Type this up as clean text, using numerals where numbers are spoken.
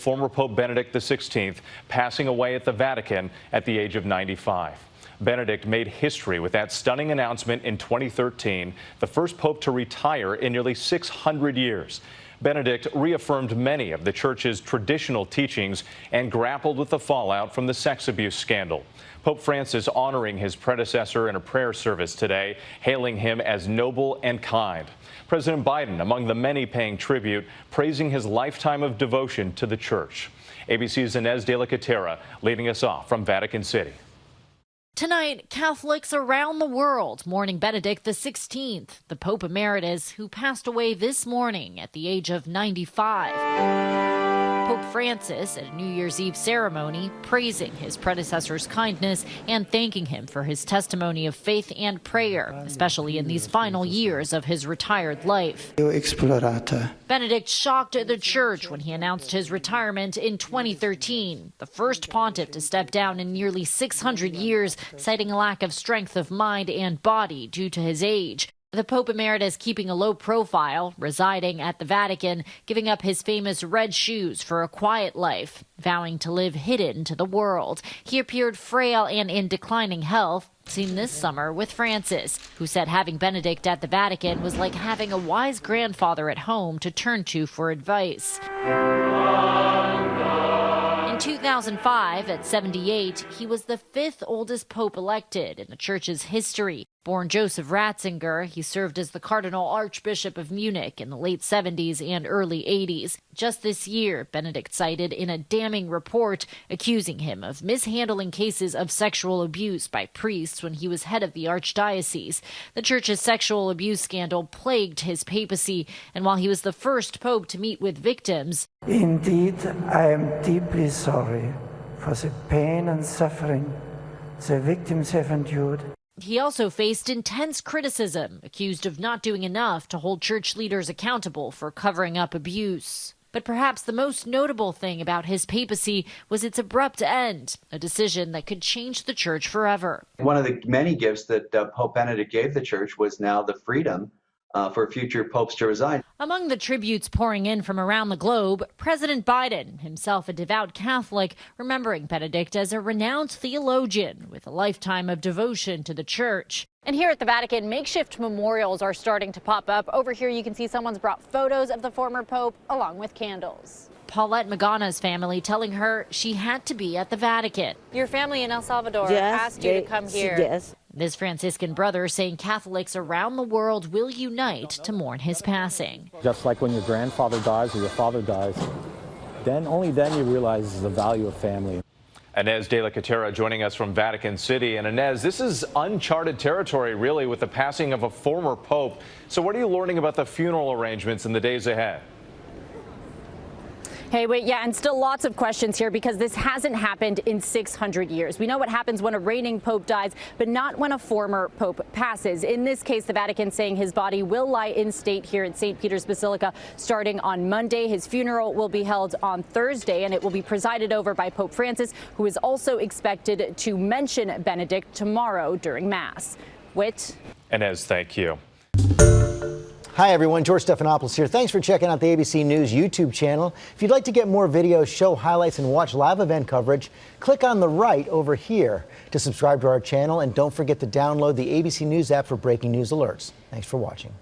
Former Pope Benedict XVI passing away at the Vatican at the age of 95. Benedict made history with that stunning announcement in 2013, the first pope to retire in nearly 600 years. Benedict reaffirmed many of the church's traditional teachings and grappled with the fallout from the sex abuse scandal. Pope Francis honoring his predecessor in a prayer service today, hailing him as noble and kind. President Biden among the many paying tribute, praising his lifetime of devotion to the church. ABC's Inez de la Catera leading us off from Vatican City. Tonight, Catholics around the world mourning Benedict XVI, the Pope Emeritus who passed away this morning at the age of 95. Pope Francis at a New Year's Eve ceremony praising his predecessor's kindness and thanking him for his testimony of faith and prayer, especially in these final years of his retired life. Benedict shocked the church when he announced his retirement in 2013, the first pontiff to step down in nearly 600 years, citing a lack of strength of mind and body due to his age. The Pope Emeritus keeping a low profile, residing at the Vatican, giving up his famous red shoes for a quiet life, vowing to live hidden to the world. He appeared frail and in declining health, seen this summer with Francis, who said having Benedict at the Vatican was like having a wise grandfather at home to turn to for advice. In 2005, at 78, he was the fifth oldest pope elected in the church's history. Born Joseph Ratzinger, he served as the Cardinal Archbishop of Munich in the late 70s and early 80s. Just this year, Benedict cited in a damning report accusing him of mishandling cases of sexual abuse by priests when he was head of the archdiocese. The church's sexual abuse scandal plagued his papacy, and while he was the first pope to meet with victims, "Indeed, I am deeply sorry for the pain and suffering the victims have endured." he also faced intense criticism, accused of not doing enough to hold church leaders accountable for covering up abuse. But perhaps the most notable thing about his papacy was its abrupt end, a decision that could change the church forever. One of the many gifts that Pope Benedict gave the church was now the freedom for future popes to resign. Among the tributes pouring in from around the globe, President Biden, himself a devout Catholic, remembering Benedict as a renowned theologian with a lifetime of devotion to the church. And here at the Vatican, makeshift memorials are starting to pop up. Over here, you can see someone's brought photos of the former pope along with candles. Paulette Magana's family telling her she had to be at the Vatican. Your family in El Salvador asked you to come here. Yes. This Franciscan brother saying Catholics around the world will unite to mourn his passing. Just like when your grandfather dies or your father dies, only then you realize the value of family. Inez de la Catera joining us from Vatican City. And Inez, this is uncharted territory, really, with the passing of a former pope. So what are you learning about the funeral arrangements in the days ahead? Hey, wait, yeah, and still lots of questions here because this hasn't happened in 600 years. We know what happens when a reigning pope dies, but not when a former pope passes. In this case, the Vatican saying his body will lie in state here at St. Peter's Basilica starting on Monday. His funeral will be held on Thursday, and it will be presided over by Pope Francis, who is also expected to mention Benedict tomorrow during Mass. Whit? Inez, thank you. Hi, everyone. George Stephanopoulos here. Thanks for checking out the ABC News YouTube channel. If you'd like to get more videos, show highlights, and watch live event coverage, click on the right over here to subscribe to our channel. And don't forget to download the ABC News app for breaking news alerts. Thanks for watching.